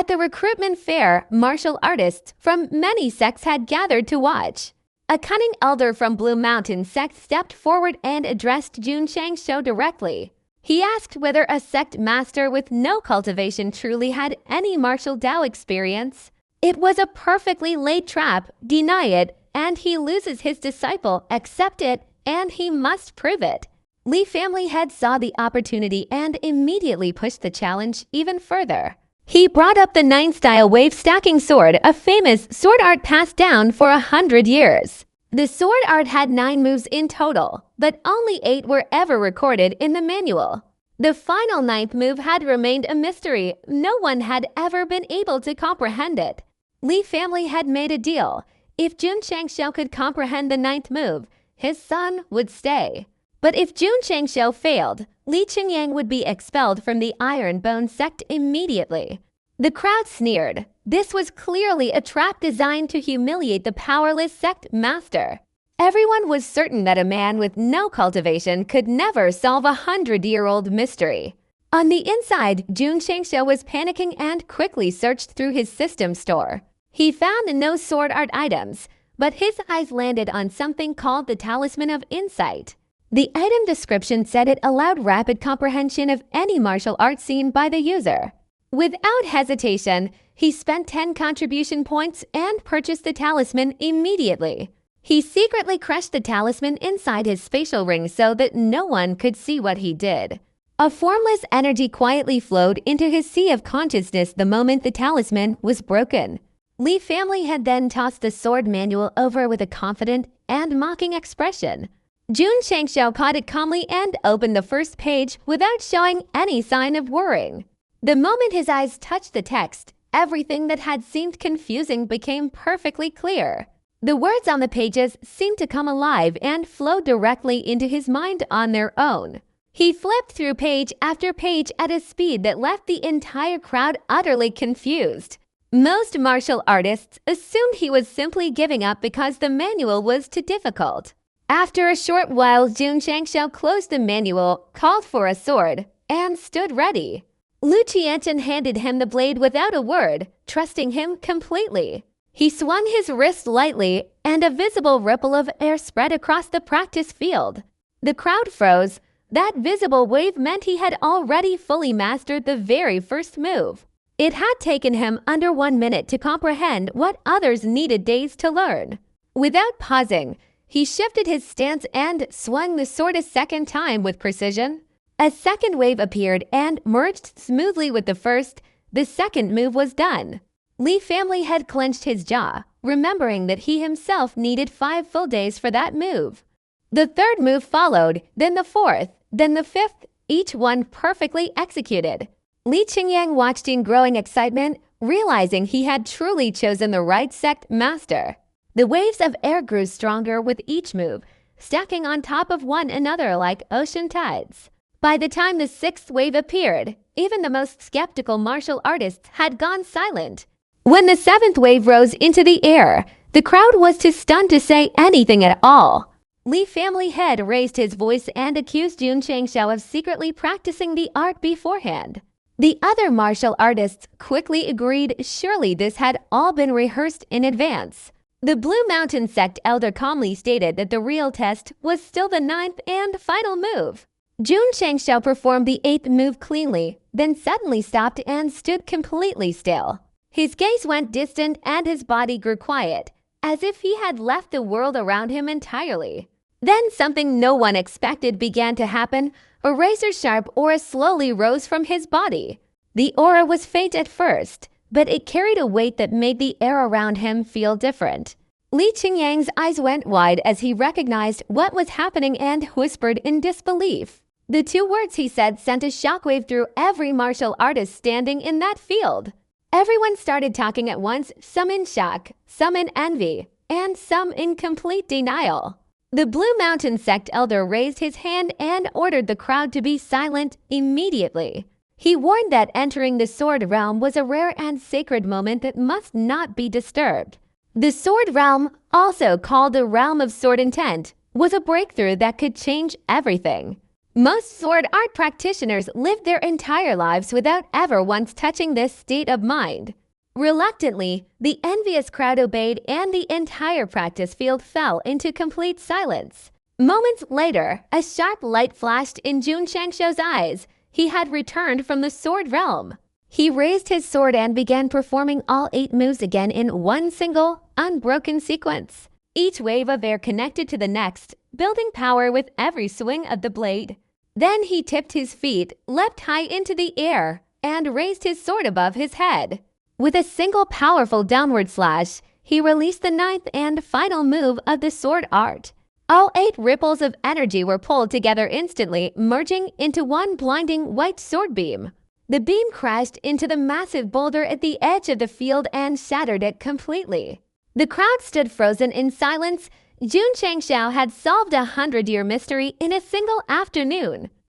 At the recruitment fair, martial artists from many sects had gathered to watch. A cunning elder from Blue Mountain sect stepped forward and addressed Jun Changsho directly. He asked whether a sect master with no cultivation truly had any martial Dao experience. It was a perfectly laid trap. Deny it, and he loses his disciple. Accept it, and he must prove it. Li family head saw the opportunity and immediately pushed the challenge even further. He brought up the 9-style wave stacking sword, a famous sword art passed down for 100 years. The sword art had 9 moves in total, but only 8 were ever recorded in the manual. The final 9th move had remained a mystery. No one had ever been able to comprehend it. Li family had made a deal. If Jun Changsho could comprehend the 9th move, his son would stay. But if Jun Changsho failed, Li Qingyang would be expelled from the Iron Bone sect immediately. The crowd sneered. This was clearly a trap designed to humiliate the powerless sect master. Everyone was certain that a man with no cultivation could never solve a 100-year-old mystery. On the inside, Jun Changsho was panicking and quickly searched through his system store. He found no sword art items, but his eyes landed on something called the Talisman of Insight. The item description said it allowed rapid comprehension of any martial art seen by the user. Without hesitation, he spent 10 contribution points and purchased the talisman immediately. He secretly crushed the talisman inside his spatial ring so that no one could see what he did. A formless energy quietly flowed into his sea of consciousness the moment the talisman was broken. Li family had then tossed the sword manual over with a confident and mocking expression. Jun Changsho caught it calmly and opened the first page without showing any sign of worrying. The moment his eyes touched the text, everything that had seemed confusing became perfectly clear. The words on the pages seemed to come alive and flow directly into his mind on their own. He flipped through page after page at a speed that left the entire crowd utterly confused. Most martial artists assumed he was simply giving up because the manual was too difficult. After a short while, Jun Changsho closed the manual, called for a sword, and stood ready. Lu Qianchen handed him the blade without a word, trusting him completely. He swung his wrist lightly, and a visible ripple of air spread across the practice field. The crowd froze. That visible wave meant he had already fully mastered the very first move. It had taken him under 1 minute to comprehend what others needed days to learn. Without pausing, he shifted his stance and swung the sword a second time with precision. A second wave appeared and merged smoothly with the first. The second move was done. Li family had clenched his jaw, remembering that he himself needed 5 full days for that move. The third move followed, then the fourth, then the fifth, each one perfectly executed. Li Qingyang watched in growing excitement, realizing he had truly chosen the right sect master. The waves of air grew stronger with each move, stacking on top of one another like ocean tides. By the time the 6th wave appeared, even the most skeptical martial artists had gone silent. When the 7th wave rose into the air, the crowd was too stunned to say anything at all. Li family head raised his voice and accused Jun Changsho of secretly practicing the art beforehand. The other martial artists quickly agreed surely this had all been rehearsed in advance. The Blue Mountain sect elder calmly stated that the real test was still the 9th and final move. Jun Changsho performed the 8th move cleanly, then suddenly stopped and stood completely still. His gaze went distant and his body grew quiet, as if he had left the world around him entirely. Then something no one expected began to happen. A razor-sharp aura slowly rose from his body. The aura was faint at first, but it carried a weight that made the air around him feel different. Li Qingyang's eyes went wide as he recognized what was happening and whispered in disbelief. The 2 words he said sent a shockwave through every martial artist standing in that field. Everyone started talking at once, some in shock, some in envy, and some in complete denial. The Blue Mountain sect elder raised his hand and ordered the crowd to be silent immediately. He warned that entering the sword realm was a rare and sacred moment that must not be disturbed. The sword realm, also called the realm of sword intent, was a breakthrough that could change everything. Most sword art practitioners live their entire lives without ever once touching this state of mind. Reluctantly, the envious crowd obeyed and the entire practice field fell into complete silence. Moments later, a sharp light flashed in Jun Changsho's eyes. He had returned from the sword realm. He raised his sword and began performing all 8 moves again in one single, unbroken sequence. Each wave of air connected to the next, building power with every swing of the blade. Then he tipped his feet, leapt high into the air, and raised his sword above his head. With a single powerful downward slash, he released the 9th and final move of the sword art. All 8 ripples of energy were pulled together instantly, merging into one blinding white sword beam. The beam crashed into the massive boulder at the edge of the field and shattered it completely. The crowd stood frozen in silence. Jun Changshao had solved a 100-year mystery in a single afternoon.